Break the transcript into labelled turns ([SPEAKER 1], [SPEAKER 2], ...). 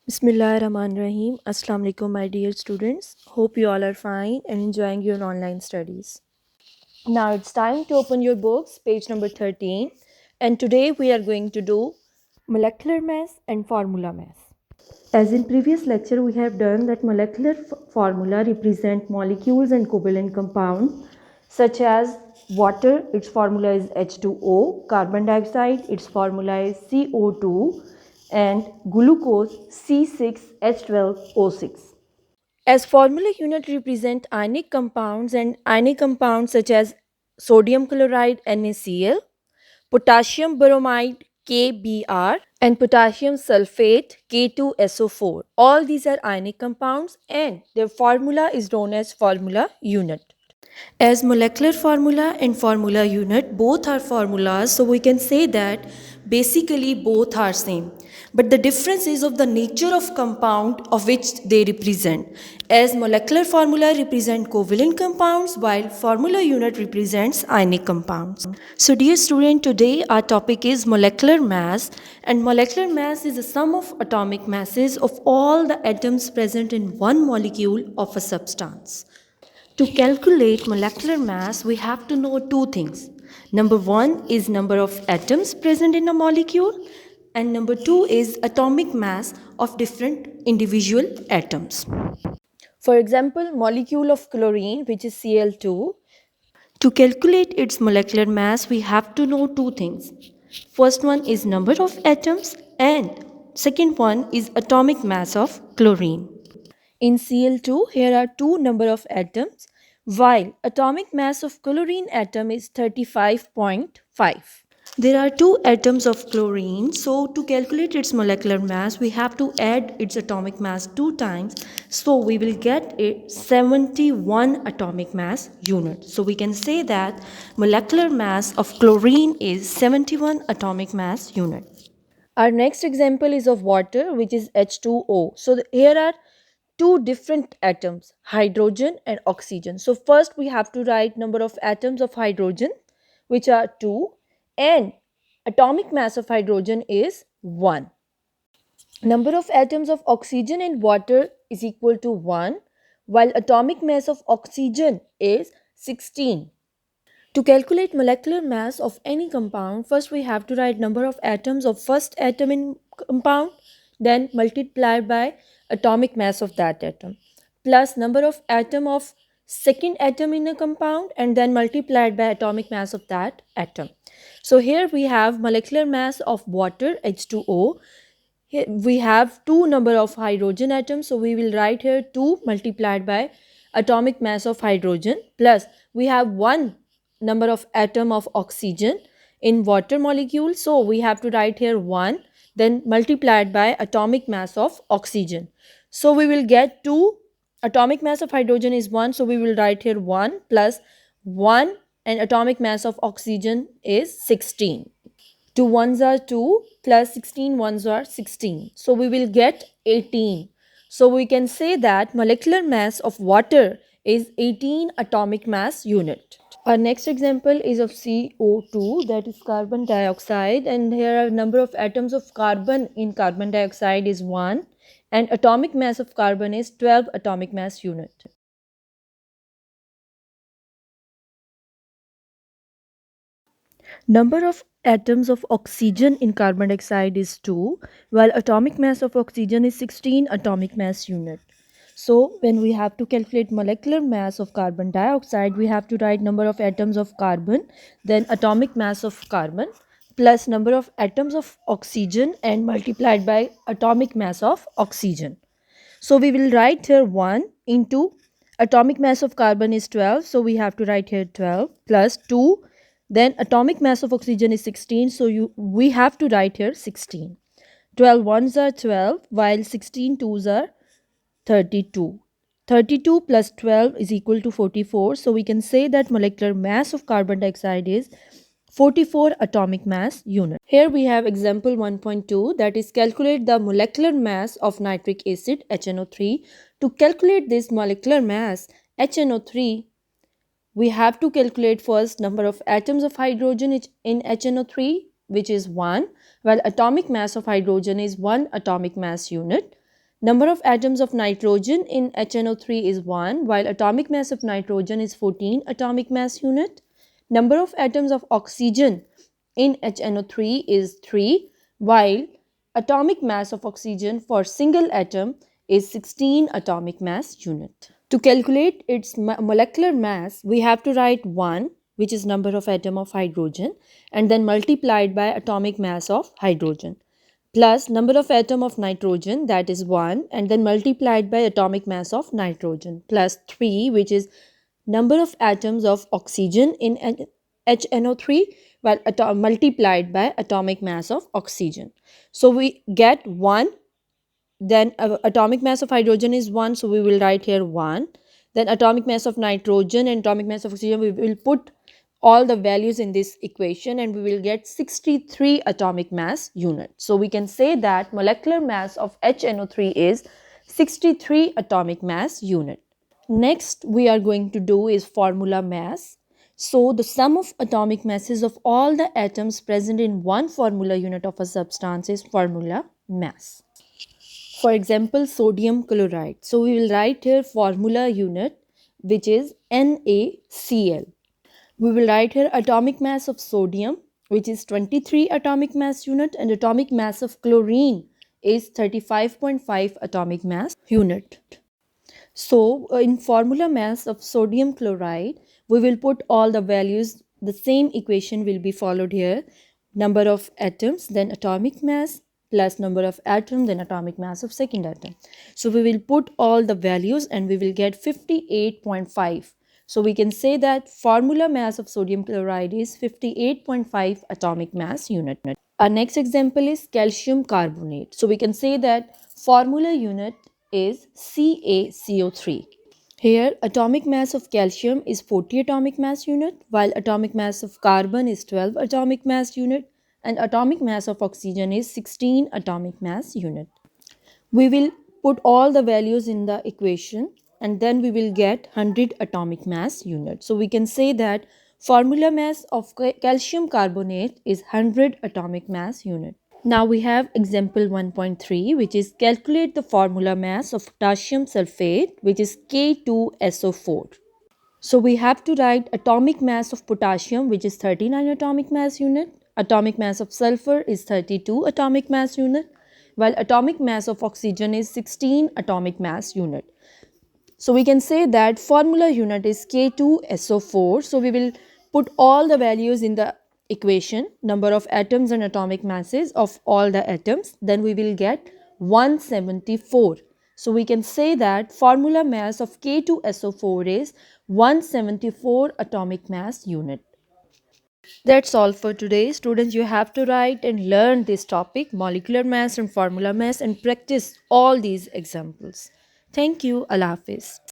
[SPEAKER 1] Bismillahirrahmanirrahim. Assalamu alaikum, my dear students. Hope you all are fine and enjoying your online studies. Now it's time to open your books, page number 13. And today we are going to do molecular mass and formula mass. As in previous lecture, we have done that molecular formula represent molecules and covalent compounds such as water, its formula is H2O, carbon dioxide, its formula is CO2, and glucose C6H12O6. As formula unit represent ionic compounds and ionic compounds such as sodium chloride NaCl, potassium bromide KBr, and potassium sulfate K2SO4. All these are ionic compounds and their formula is known as formula unit. As molecular formula and formula unit both are formulas, so we can say that basically both are same, but the difference is of the nature of compound of which they represent, as molecular formula represent covalent compounds while formula unit represents ionic compounds. So dear student, today our topic is molecular mass, and molecular mass is the sum of atomic masses of all the atoms present in one molecule of a substance. To calculate molecular mass, we have to know two things. Number one is number of atoms present in a molecule, and number two is atomic mass of different individual atoms. For example, molecule of chlorine, which is Cl2, to calculate its molecular mass, we have to know two things. First one is number of atoms, and second one is atomic mass of chlorine. In Cl2, here are two number of atoms, while atomic mass of chlorine atom is 35.5. There are two atoms of chlorine, so to calculate its molecular mass, we have to add its atomic mass two times. So we will get a 71 atomic mass unit. So we can say that molecular mass of chlorine is 71 atomic mass unit. Our next example is of water, which is H2O. So here are two different atoms, hydrogen and oxygen. So first we have to write number of atoms of hydrogen, which are 2, and atomic mass of hydrogen is 1. Number of atoms of oxygen in water is equal to 1, while atomic mass of oxygen is 16. To calculate molecular mass of any compound, first we have to write number of atoms of first atom in compound, then multiplied by atomic mass of that atom, plus number of atom of second atom in a compound, and then multiplied by atomic mass of that atom. So here we have molecular mass of water H2O. Here we have two number of hydrogen atoms, so we will write here 2 multiplied by atomic mass of hydrogen, plus we have 1 number of atom of oxygen in water molecule, so we have to write here 1, then multiplied by atomic mass of oxygen. So we will get 2, atomic mass of hydrogen is 1, so we will write here 1 plus 1, and atomic mass of oxygen is 16. 2 ones are 2 plus 16 ones are 16. So we will get 18. So we can say that molecular mass of water is 18 atomic mass unit. Our next example is of CO2, that is carbon dioxide, and here are number of atoms of carbon in carbon dioxide is 1, and atomic mass of carbon is 12 atomic mass unit. Number of atoms of oxygen in carbon dioxide is 2, while atomic mass of oxygen is 16 atomic mass unit. So when we have to calculate molecular mass of carbon dioxide, we have to write number of atoms of carbon, then atomic mass of carbon, plus number of atoms of oxygen and multiplied by atomic mass of oxygen. So we will write here 1 into atomic mass of carbon is 12. So we have to write here 12 plus 2. Then atomic mass of oxygen is 16. So we have to write here 16. 12 ones are 12 while 16 twos are 32. 32 plus 12 is equal to 44. So we can say that molecular mass of carbon dioxide is 44 atomic mass unit. Here we have example 1.2, that is calculate the molecular mass of nitric acid HNO3. To calculate this molecular mass HNO3, we have to calculate first number of atoms of hydrogen in HNO3, which is 1, while atomic mass of hydrogen is 1 atomic mass unit. Number of atoms of nitrogen in HNO3 is 1, while atomic mass of nitrogen is 14 atomic mass unit. Number of atoms of oxygen in HNO3 is 3, while atomic mass of oxygen for single atom is 16 atomic mass unit. To calculate its molecular mass, we have to write 1, which is number of atom of hydrogen, and then multiplied by atomic mass of hydrogen, plus number of atom of nitrogen, that is 1, and then multiplied by atomic mass of nitrogen, plus 3, which is number of atoms of oxygen in HNO3, while multiplied by atomic mass of oxygen. So we get 1, then atomic mass of hydrogen is 1, so we will write here 1. Then atomic mass of nitrogen and atomic mass of oxygen, we will put all the values in this equation and we will get 63 atomic mass unit. So we can say that molecular mass of HNO3 is 63 atomic mass unit. Next we are going to do is formula mass. So the sum of atomic masses of all the atoms present in one formula unit of a substance is formula mass. For example, sodium chloride. So we will write here formula unit, which is NaCl. We will write here atomic mass of sodium, which is 23 atomic mass unit, and atomic mass of chlorine is 35.5 atomic mass unit. So in formula mass of sodium chloride, we will put all the values. The same equation will be followed here. Number of atoms, then atomic mass, plus number of atom, then atomic mass of second atom. So we will put all the values and we will get 58.5. So we can say that formula mass of sodium chloride is 58.5 atomic mass unit. Our next example is calcium carbonate. So we can say that formula unit is CaCO3. Here atomic mass of calcium is 40 atomic mass unit, while atomic mass of carbon is 12 atomic mass unit, and atomic mass of oxygen is 16 atomic mass unit. We will put all the values in the equation and then we will get 100 atomic mass unit. So we can say that formula mass of calcium carbonate is 100 atomic mass unit. Now we have example 1.3, which is calculate the formula mass of potassium sulfate, which is K2SO4. So we have to write atomic mass of potassium, which is 39 atomic mass unit. Atomic mass of sulfur is 32 atomic mass unit, while atomic mass of oxygen is 16 atomic mass unit. So we can say that formula unit is K2SO4. So we will put all the values in the equation, number of atoms and atomic masses of all the atoms. Then we will get 174. So we can say that formula mass of K2SO4 is 174 atomic mass unit. That's all for today. Students, you have to write and learn this topic, molecular mass and formula mass, and practice all these examples. Thank you. Allah Hafiz.